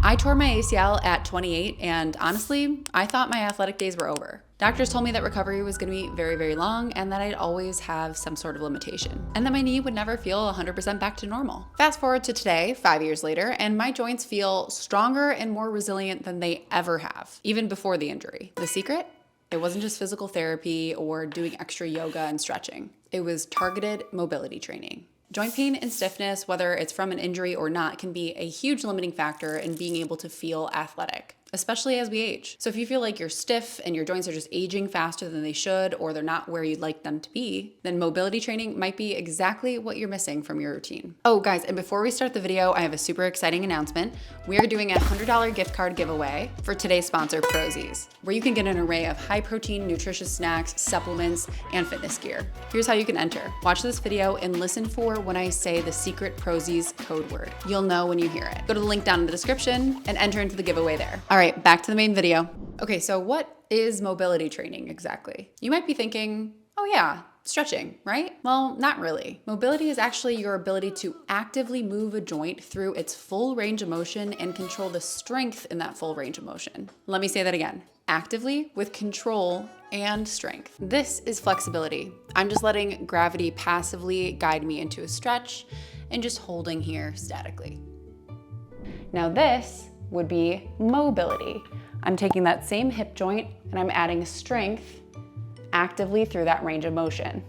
I tore my ACL at 28, and honestly, I thought my athletic days were over. Doctors told me that recovery was gonna be very, very long and that I'd always have some sort of limitation, and that my knee would never feel 100% back to normal. Fast forward to today, 5 years later, and my joints feel stronger and more resilient than they ever have, even before the injury. The secret? It wasn't just physical therapy or doing extra yoga and stretching. It was targeted mobility training. Joint pain and stiffness, whether it's from an injury or not, can be a huge limiting factor in being able to feel athletic, especially as we age. So if you feel like you're stiff and your joints are just aging faster than they should, or they're not where you'd like them to be, then mobility training might be exactly what you're missing from your routine. Oh guys, and before we start the video, I have a super exciting announcement. We are doing a $100 gift card giveaway for today's sponsor, Prozis, where you can get an array of high protein, nutritious snacks, supplements, and fitness gear. Here's how you can enter. Watch this video and listen for when I say the secret Prozis code word. You'll know when you hear it. Go to the link down in the description and enter into the giveaway there. All right, back to the main video. Okay, so what is mobility training exactly? You might be thinking, oh yeah, stretching, right? Well, not really. Mobility is actually your ability to actively move a joint through its full range of motion and control the strength in that full range of motion. Let me say that again. Actively with control and strength. This is flexibility. I'm just letting gravity passively guide me into a stretch and just holding here statically. Now this would be mobility. I'm taking that same hip joint and I'm adding strength actively through that range of motion.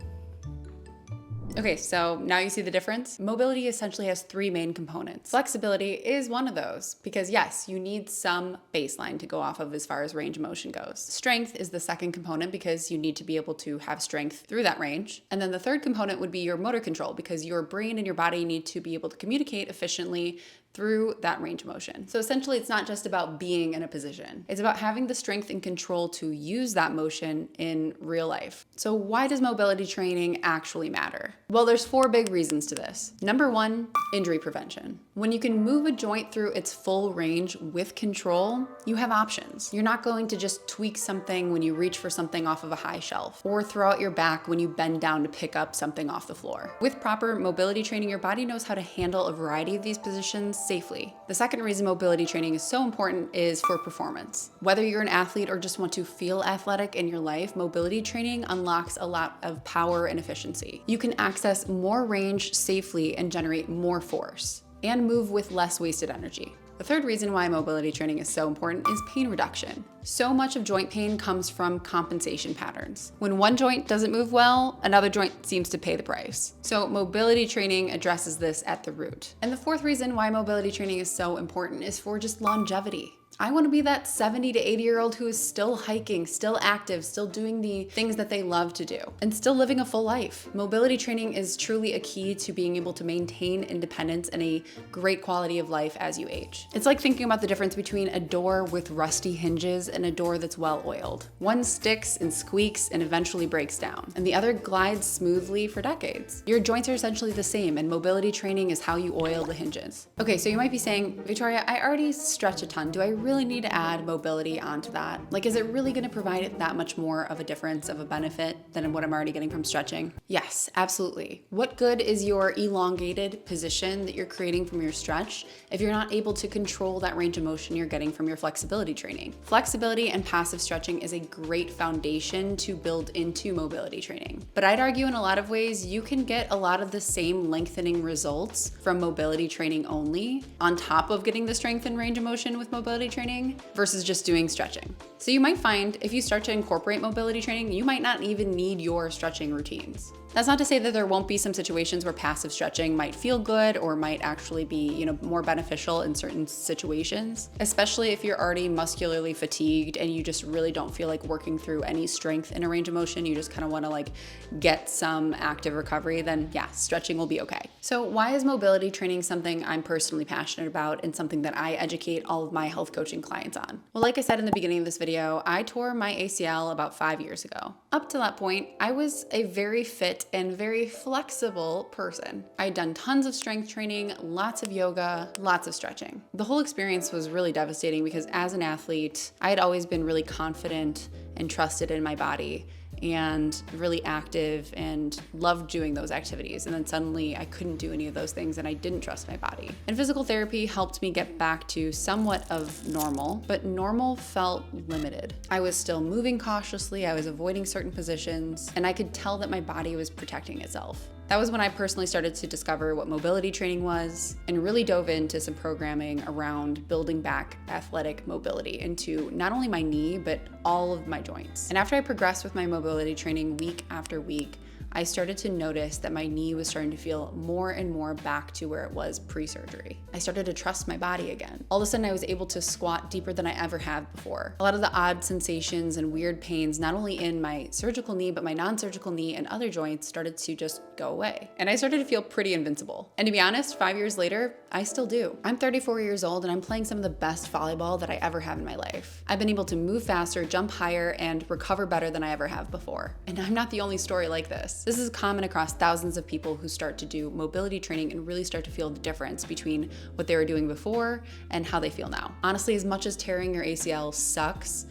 Okay, so now you see the difference? Mobility essentially has three main components. Flexibility is one of those because yes, you need some baseline to go off of as far as range of motion goes. Strength is the second component because you need to be able to have strength through that range. And then the third component would be your motor control because your brain and your body need to be able to communicate efficiently through that range of motion. So essentially, it's not just about being in a position. It's about having the strength and control to use that motion in real life. So why does mobility training actually matter? Well, there's four big reasons to this. Number one, injury prevention. When you can move a joint through its full range with control, you have options. You're not going to just tweak something when you reach for something off of a high shelf or throw out your back when you bend down to pick up something off the floor. With proper mobility training, your body knows how to handle a variety of these positions safely. The second reason mobility training is so important is for performance. Whether you're an athlete or just want to feel athletic in your life, mobility training unlocks a lot of power and efficiency. You can access more range safely and generate more force and move with less wasted energy. The third reason why mobility training is so important is pain reduction. So much of joint pain comes from compensation patterns. When one joint doesn't move well, another joint seems to pay the price. So mobility training addresses this at the root. And the fourth reason why mobility training is so important is for just longevity. I want to be that 70 to 80-year-old who is still hiking, still active, still doing the things that they love to do, and still living a full life. Mobility training is truly a key to being able to maintain independence and a great quality of life as you age. It's like thinking about the difference between a door with rusty hinges and a door that's well oiled. One sticks and squeaks and eventually breaks down, and the other glides smoothly for decades. Your joints are essentially the same, and mobility training is how you oil the hinges. Okay, so you might be saying, Victoria, I already stretch a ton. Do I really need to add mobility onto that? Like, is it really going to provide it that much more of a difference of a benefit than what I'm already getting from stretching? Yes, absolutely. What good is your elongated position that you're creating from your stretch if you're not able to control that range of motion you're getting from your flexibility training? Flexibility and passive stretching is a great foundation to build into mobility training. But I'd argue in a lot of ways, you can get a lot of the same lengthening results from mobility training only on top of getting the strength and range of motion with mobility training versus just doing stretching. So you might find if you start to incorporate mobility training, you might not even need your stretching routines. That's not to say that there won't be some situations where passive stretching might feel good or might actually be, more beneficial in certain situations, especially if you're already muscularly fatigued and you just really don't feel like working through any strength in a range of motion. You just kind of want to get some active recovery, then yeah, stretching will be okay. So why is mobility training something I'm personally passionate about and something that I educate all of my health coaching clients on? Well, like I said in the beginning of this video, I tore my ACL about 5 years ago. Up to that point, I was a very fit and very flexible person. I'd done tons of strength training, lots of yoga, lots of stretching. The whole experience was really devastating because as an athlete, I had always been really confident and trusted in my body. and really active and loved doing those activities. And then suddenly I couldn't do any of those things and I didn't trust my body. And physical therapy helped me get back to somewhat of normal, but normal felt limited. I was still moving cautiously, I was avoiding certain positions, and I could tell that my body was protecting itself. That was when I personally started to discover what mobility training was and really dove into some programming around building back athletic mobility into not only my knee, but all of my joints. And after I progressed with my mobility training week after week, I started to notice that my knee was starting to feel more and more back to where it was pre-surgery. I started to trust my body again. All of a sudden I was able to squat deeper than I ever have before. A lot of the odd sensations and weird pains, not only in my surgical knee, but my non-surgical knee and other joints started to just go away. And I started to feel pretty invincible. And to be honest, 5 years later, I still do. I'm 34 years old and I'm playing some of the best volleyball that I ever have in my life. I've been able to move faster, jump higher, and recover better than I ever have before. And I'm not the only story like this. This is common across thousands of people who start to do mobility training and really start to feel the difference between what they were doing before and how they feel now. Honestly, as much as tearing your ACL sucks,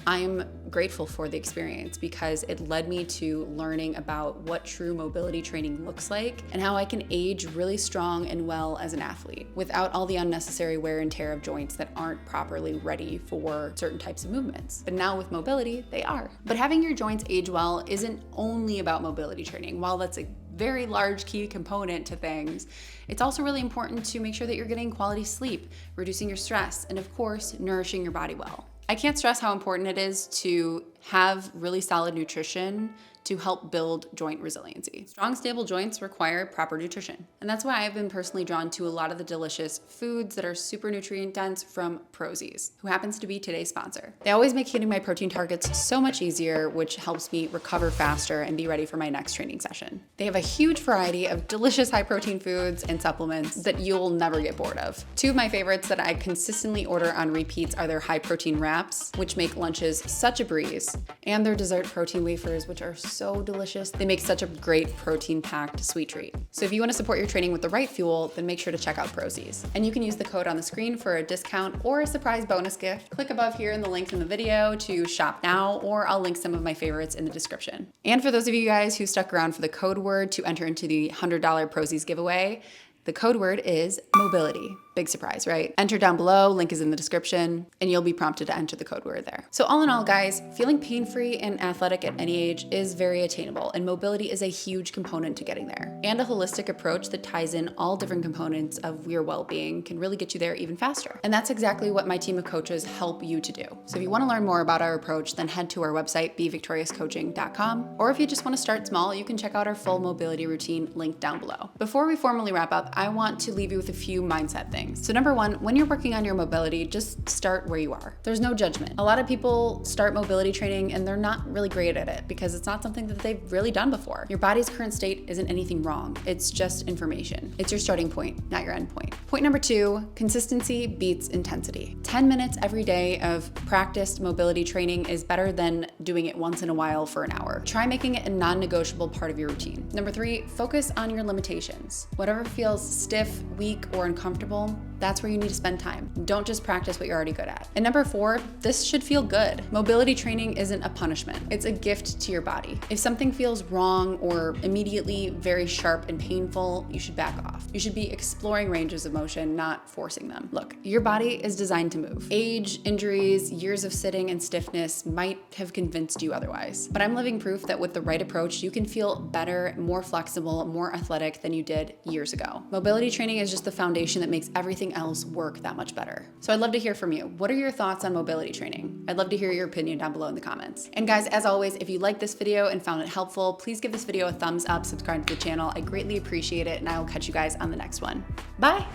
I'm grateful for the experience because it led me to learning about what true mobility training looks like and how I can age really strong and well as an athlete without all the unnecessary wear and tear of joints that aren't properly ready for certain types of movements. But now with mobility, they are. But having your joints age well isn't only about mobility training. While that's a very large key component to things, it's also really important to make sure that you're getting quality sleep, reducing your stress, and of course, nourishing your body well. I can't stress how important it is to have really solid nutrition to help build joint resiliency. Strong, stable joints require proper nutrition. And that's why I've been personally drawn to a lot of the delicious foods that are super nutrient dense from Prozis, who happens to be today's sponsor. They always make hitting my protein targets so much easier, which helps me recover faster and be ready for my next training session. They have a huge variety of delicious high protein foods and supplements that you'll never get bored of. Two of my favorites that I consistently order on repeats are their high protein wraps, which make lunches such a breeze, and their dessert protein wafers, which are so delicious. They make such a great protein-packed sweet treat. So if you want to support your training with the right fuel, then make sure to check out Prozis. And you can use the code on the screen for a discount or a surprise bonus gift. Click above here in the links in the video to shop now, or I'll link some of my favorites in the description. And for those of you guys who stuck around for the code word to enter into the $100 Prozis giveaway, the code word is mobility. Big surprise, right? Enter down below, link is in the description, and you'll be prompted to enter the code word there. So all in all, guys, feeling pain-free and athletic at any age is very attainable, and mobility is a huge component to getting there. And a holistic approach that ties in all different components of your well-being can really get you there even faster. And that's exactly what my team of coaches help you to do. So if you want to learn more about our approach, then head to our website, bevictoriouscoaching.com, or if you just want to start small, you can check out our full mobility routine linked down below. Before we formally wrap up, I want to leave you with a few mindset things. So number one, when you're working on your mobility, just start where you are. There's no judgment. A lot of people start mobility training and they're not really great at it because it's not something that they've really done before. Your body's current state isn't anything wrong. It's just information. It's your starting point, not your end point. Point number two, consistency beats intensity. 10 minutes every day of practiced mobility training is better than doing it once in a while for an hour. Try making it a non-negotiable part of your routine. Number three, focus on your limitations. Whatever feels stiff, weak, or uncomfortable, that's where you need to spend time. Don't just practice what you're already good at. And number four, this should feel good. Mobility training isn't a punishment. It's a gift to your body. If something feels wrong or immediately very sharp and painful, you should back off. You should be exploring ranges of motion, not forcing them. Look, your body is designed to move. Age, injuries, years of sitting and stiffness might have convinced you otherwise. But I'm living proof that with the right approach, you can feel better, more flexible, more athletic than you did years ago. Mobility training is just the foundation that makes everything else work that much better. So I'd love to hear from you. What are your thoughts on mobility training? I'd love to hear your opinion down below in the comments. And guys, as always, if you liked this video and found it helpful, please give this video a thumbs up, subscribe to the channel. I greatly appreciate it, and I will catch you guys on the next one. Bye.